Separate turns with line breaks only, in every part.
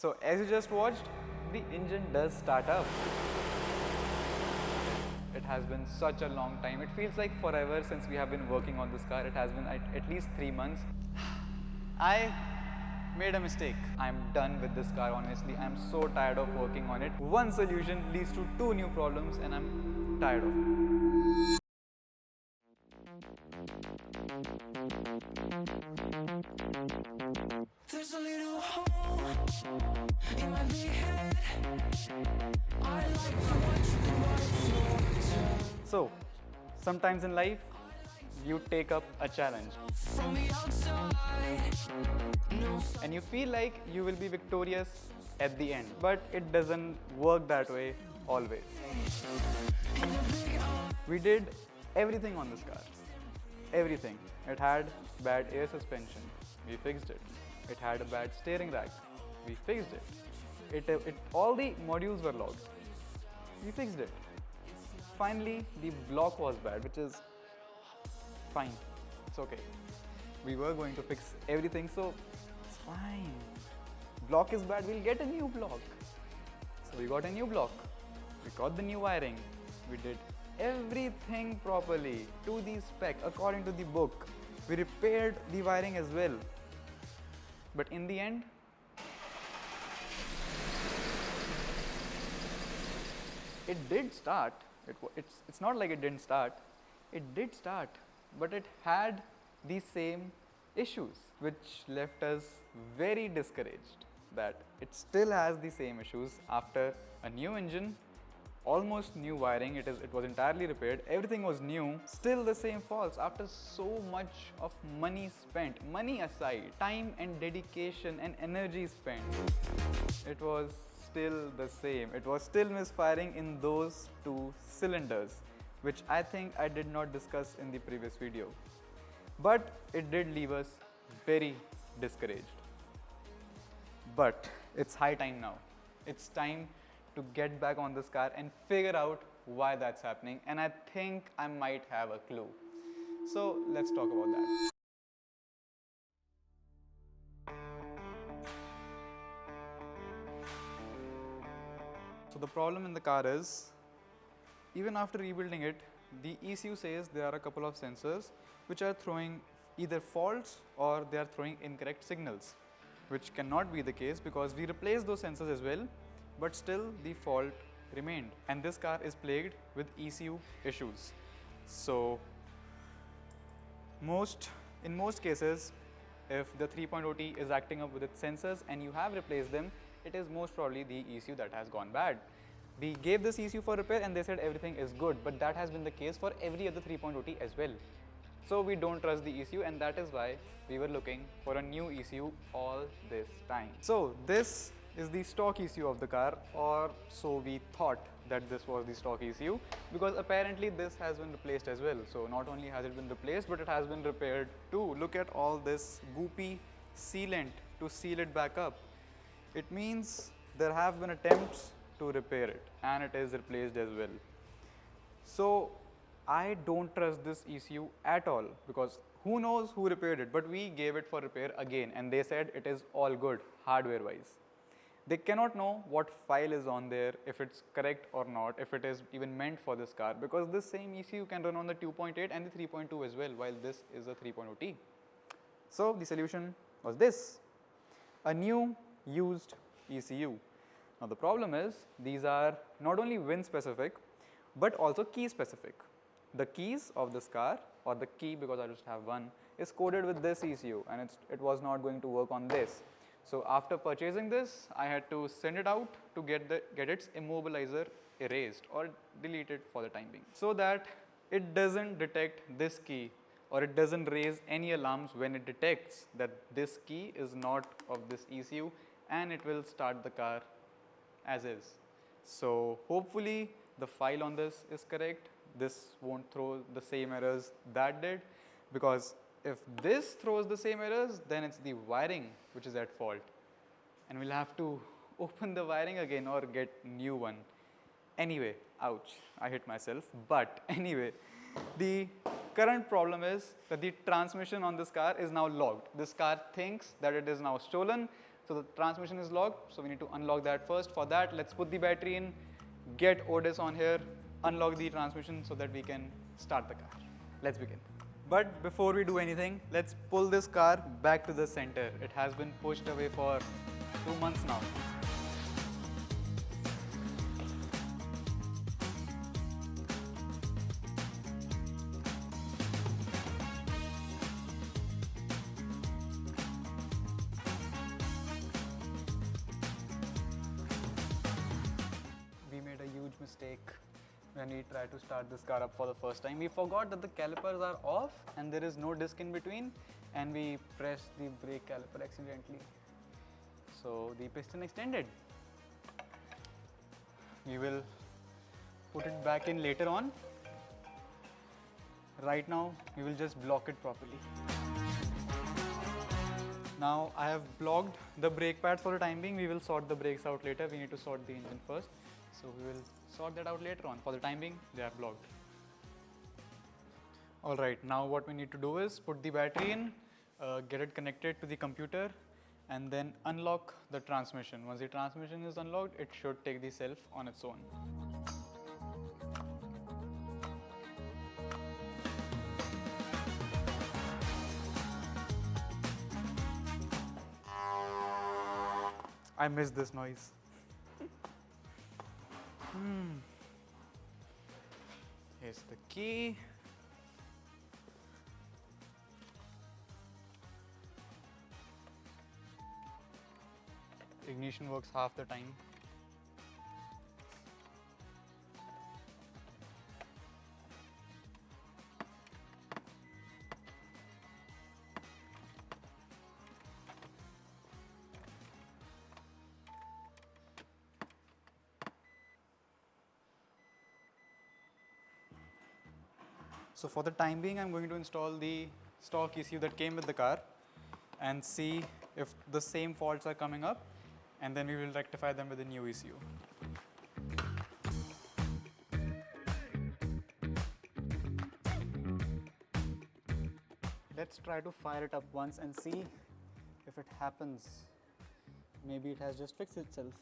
So as you just watched, the engine does start up. It has been such a long time. It feels like forever since we have been working on this car. It has been at least 3 months. I made a mistake. I'm done with this car, honestly. I'm so tired of working on it. One solution leads to 2 new problems and I'm tired of it. There's a little hole in my big head. I like to watch the white floor turn. So, sometimes in life, you take up a challenge. From the outside, and you feel like you will be victorious at the end. But it doesn't work that way always. We did everything on this car. Everything. It had bad air suspension. We fixed it. It had a bad steering rack. We fixed it. All the modules were locked. We fixed it. Finally, the block was bad, which is fine. It's okay. We were going to fix everything, so it's fine. Block is bad, we'll get a new block. So we got a new block. We got the new wiring. We did everything properly to the spec, according to the book. We repaired the wiring as well. But in the end, it did start. It's not like it didn't start. It did start, but it had the same issues, which left us very discouraged that it still has the same issues after a new engine, almost new wiring. It was entirely repaired. Everything was new. Still the same faults after so much of money spent. Money aside, time and dedication and energy spent. It was still the same. It was still misfiring in those 2 cylinders, which I think I did not discuss in the previous video. But it did leave us very discouraged. But it's high time now. It's time to get back on this car and figure out why that's happening. And I think I might have a clue. So let's talk about that. So the problem in the car is, even after rebuilding it, the ECU says there are a couple of sensors which are throwing either faults or they are throwing incorrect signals, which cannot be the case because we replaced those sensors as well, but still the fault remained. And this car is plagued with ECU issues. So in most cases, if the 3.0T is acting up with its sensors and you have replaced them, it is most probably the ECU that has gone bad. We gave this ECU for repair and they said everything is good, but that has been the case for every other 3.0T as well. So we don't trust the ECU, and that is why we were looking for a new ECU all this time. So this is the stock ECU of the car, or so we thought that this was the stock ECU, because apparently this has been replaced as well. So not only has it been replaced, but it has been repaired too. Look at all this goopy sealant to seal it back up. It means there have been attempts to repair it, and it is replaced as well. So I don't trust this ECU at all, because who knows who repaired it, but we gave it for repair again and they said it is all good hardware wise. They cannot know what file is on there, if it's correct or not, if it is even meant for this car, because this same ECU can run on the 2.8 and the 3.2 as well, while this is a 3.0T. So the solution was this, a new used ECU. Now the problem is, these are not only VIN specific, but also key specific. The keys of this car, or the key, because I just have one, is coded with this ECU, and it was not going to work on this. So after purchasing this, I had to send it out to get its immobilizer erased or deleted for the time being, so that it doesn't detect this key, or it doesn't raise any alarms when it detects that this key is not of this ECU, and it will start the car as is. So hopefully the file on this is correct. This won't throw the same errors that did, because if this throws the same errors, then it's the wiring which is at fault, and we'll have to open the wiring again or get new one. Anyway, ouch, I hit myself. But anyway, the current problem is that the transmission on this car is now logged. This car thinks that it is now stolen, So the transmission is locked, so we need to unlock that first. For that, let's put the battery in, get Otis on here, unlock the transmission so that we can start the car. Let's begin. But before we do anything, let's pull this car back to the center. It has been pushed away for 2 months now. We made a huge mistake when we tried to start this car up for the first time. We forgot that the calipers are off and there is no disc in between, and we pressed the brake caliper accidentally. So the piston extended. We will put it back in later on. Right now, we will just block it properly. Now I have blocked the brake pads for the time being. We will sort the brakes out later. We need to sort the engine first. So we will sort that out later on. For the time being, they are blocked. Alright, now what we need to do is put the battery in, get it connected to the computer, and then unlock the transmission. Once the transmission is unlocked, it should take the self on its own. I missed this noise. Here's the key. Ignition works half the time. So for the time being, I'm going to install the stock ECU that came with the car and see if the same faults are coming up, and then we will rectify them with the new ECU. Let's try to fire it up once and see if it happens. Maybe it has just fixed itself.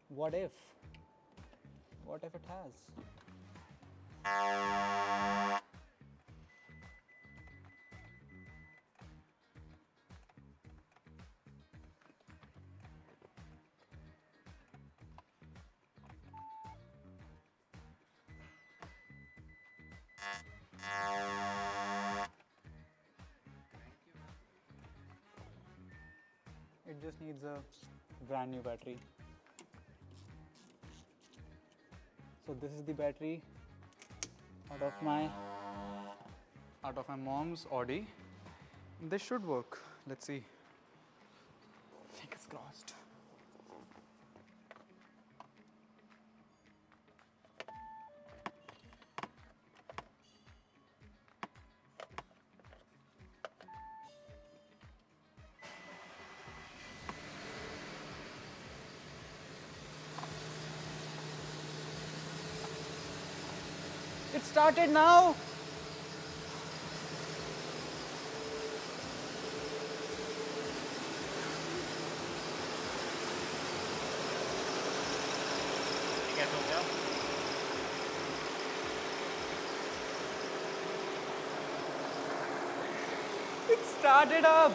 What if? What if it has? It just needs a brand new battery. So this is the battery out of my mom's Audi. This should work. Let's see. Fingers crossed. It started now. It started up.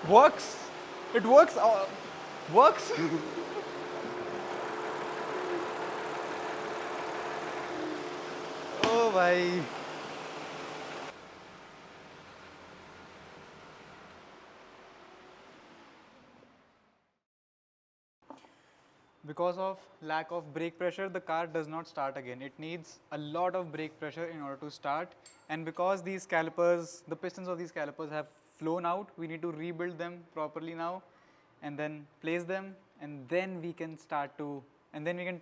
Works. It works. Works. Oh, bhai. Because of lack of brake pressure, the car does not start again. It needs a lot of brake pressure in order to start, and because these calipers, the pistons of these calipers have flown out, we need to rebuild them properly now and then place them, and then we can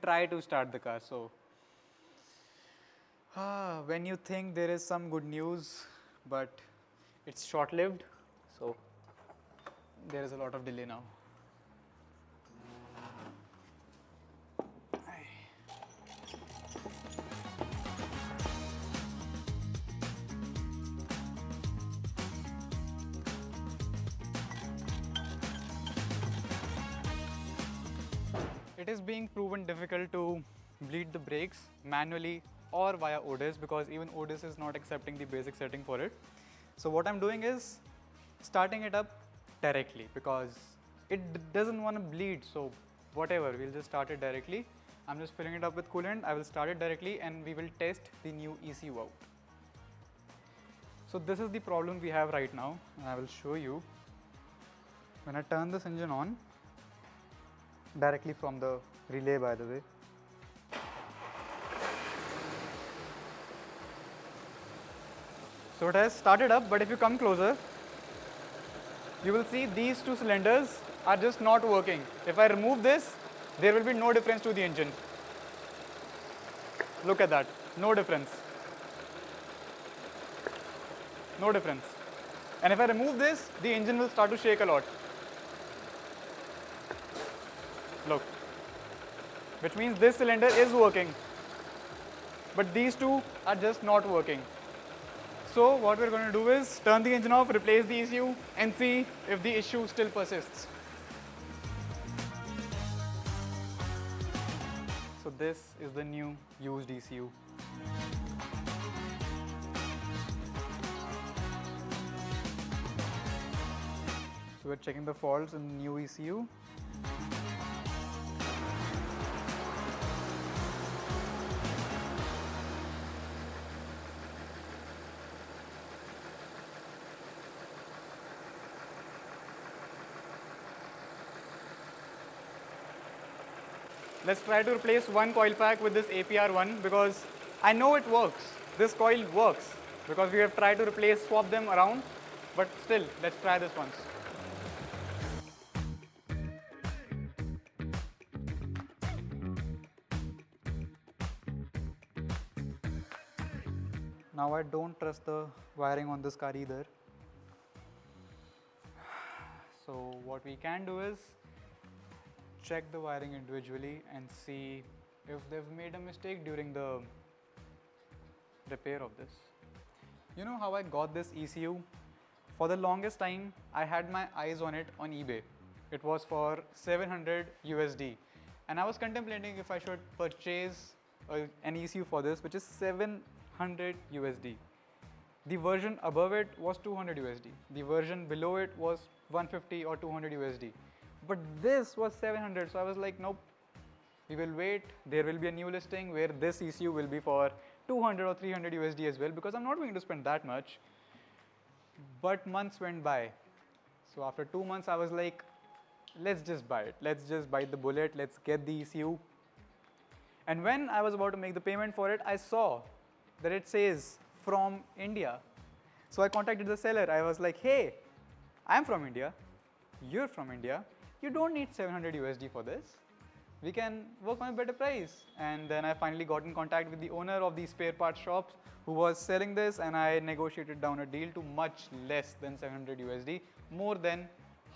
try to start the car. So when you think there is some good news, but it's short-lived, so there is a lot of delay now. It is being proven difficult to bleed the brakes manually or via Otis, because even Otis is not accepting the basic setting for it. So what I'm doing is starting it up directly, because it doesn't want to bleed, so whatever, we'll just start it directly. I'm just filling it up with coolant. I will start it directly and we will test the new ECU out. So this is the problem we have right now. I will show you. When I turn this engine on, directly from the relay, by the way. So it has started up, but if you come closer, you will see these two cylinders are just not working. If I remove this, there will be no difference to the engine. Look at that, no difference. No difference. And if I remove this, the engine will start to shake a lot. Look, which means this cylinder is working, but these two are just not working. So what we're going to do is turn the engine off, replace the ECU, and see if the issue still persists. So this is the new used ECU. So we're checking the faults in the new ECU. Let's try to replace one coil pack with this APR1, because I know it works. This coil works because we have tried to swap them around, but still, let's try this once. Now I don't trust the wiring on this car either. So what we can do is check the wiring individually and see if they've made a mistake during the repair of this. You know how I got this ECU? For the longest time, I had my eyes on it on eBay. It was for 700 USD, and I was contemplating if I should purchase an ECU for this, which is 700 USD. The version above it was 200 USD. The version below it was 150 or 200 USD. But this was 700, so I was like, nope, we will wait. There will be a new listing where this ECU will be for 200 or 300 USD as well, because I'm not going to spend that much. But months went by. So after 2 months, I was like, let's just buy it. Let's just bite the bullet. Let's get the ECU. And when I was about to make the payment for it, I saw that it says from India. So I contacted the seller. I was like, hey, I'm from India. You're from India. You don't need 700 USD for this. We can work on a better price. And then I finally got in contact with the owner of the spare parts shop who was selling this, and I negotiated down a deal to much less than 700 USD, more than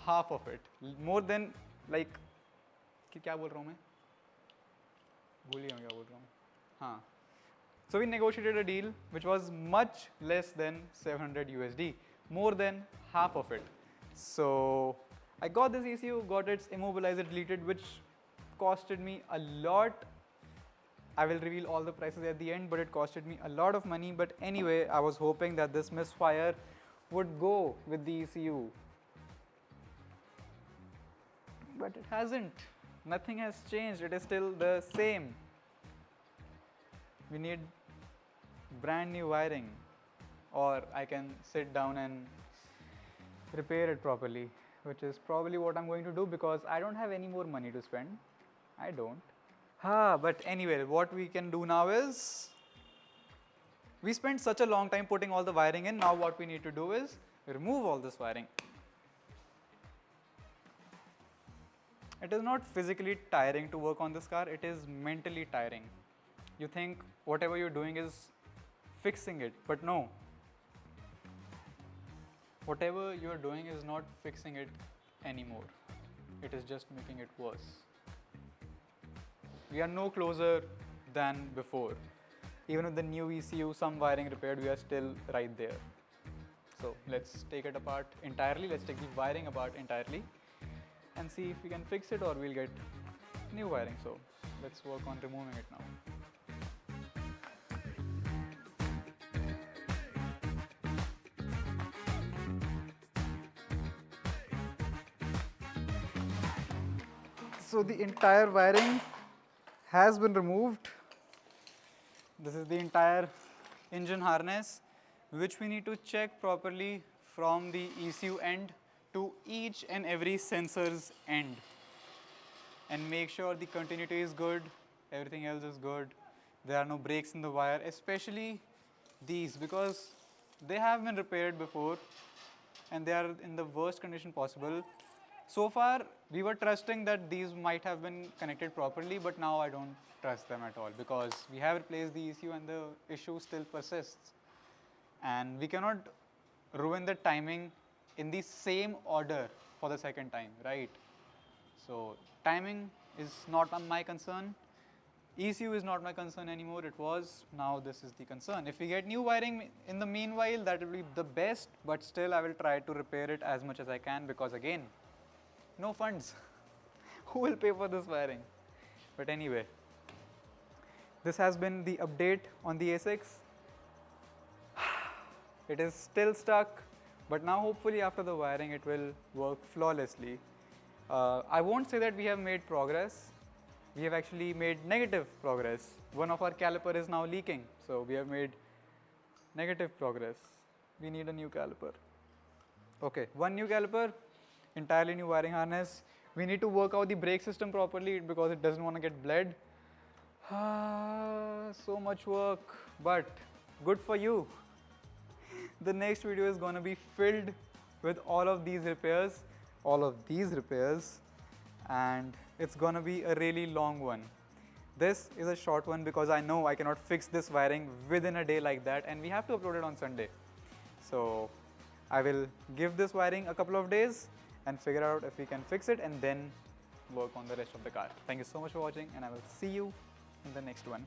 half of it. More than like, क्या बोल रहा हूँ मैं? भूल गया क्या बोल रहा हूँ? हाँ. So we negotiated a deal which was much less than 700 USD, more than half of it. So I got this ECU, got its immobilizer deleted, which costed me a lot. I will reveal all the prices at the end, but it costed me a lot of money. But anyway, I was hoping that this misfire would go with the ECU. But it hasn't. Nothing has changed. It is still the same. We need brand new wiring, or I can sit down and repair it properly, which is probably what I'm going to do, because I don't have any more money to spend. I don't. But anyway, what we can do now is, we spent such a long time putting all the wiring in. Now what we need to do is remove all this wiring. It is not physically tiring to work on this car, it is mentally tiring. You think whatever you're doing is fixing it, but no. Whatever you're doing is not fixing it anymore. It is just making it worse. We are no closer than before. Even with the new ECU, some wiring repaired, we are still right there. So let's take it apart entirely. Let's take the wiring apart entirely and see if we can fix it or we'll get new wiring. So let's work on removing it now. So the entire wiring has been removed. This is the entire engine harness, which we need to check properly from the ECU end to each and every sensor's end, and make sure the continuity is good, everything else is good, there are no breaks in the wire, especially these, because they have been repaired before and they are in the worst condition possible. So far we were trusting that these might have been connected properly, but now I don't trust them at all, because we have replaced the ECU and the issue still persists, and we cannot ruin the timing in the same order for the second time, right? So timing is not my concern, ECU is not my concern anymore. It was, now this is the concern. If we get new wiring in the meanwhile, that will be the best, but still I will try to repair it as much as I can, because again, no funds. Who will pay for this wiring? But anyway, this has been the update on the A6. It is still stuck, but now hopefully after the wiring it will work flawlessly. I won't say that we have made progress. We have actually made negative progress. One of our caliper is now leaking, so we have made negative progress. We need a new caliper. Okay, one new caliper, entirely new wiring harness. We need to work out the brake system properly because it doesn't want to get bled. So much work, but good for you. The next video is going to be filled with all of these repairs, and it's going to be a really long one. This is a short one because I know I cannot fix this wiring within a day like that, and we have to upload it on Sunday. So I will give this wiring a couple of days and figure out if we can fix it, and then work on the rest of the car. Thank you so much for watching, and I will see you in the next one.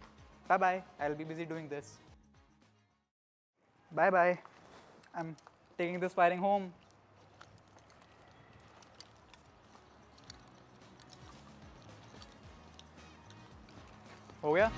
Bye bye. I'll be busy doing this. Bye bye. I'm taking this wiring home. हो गया?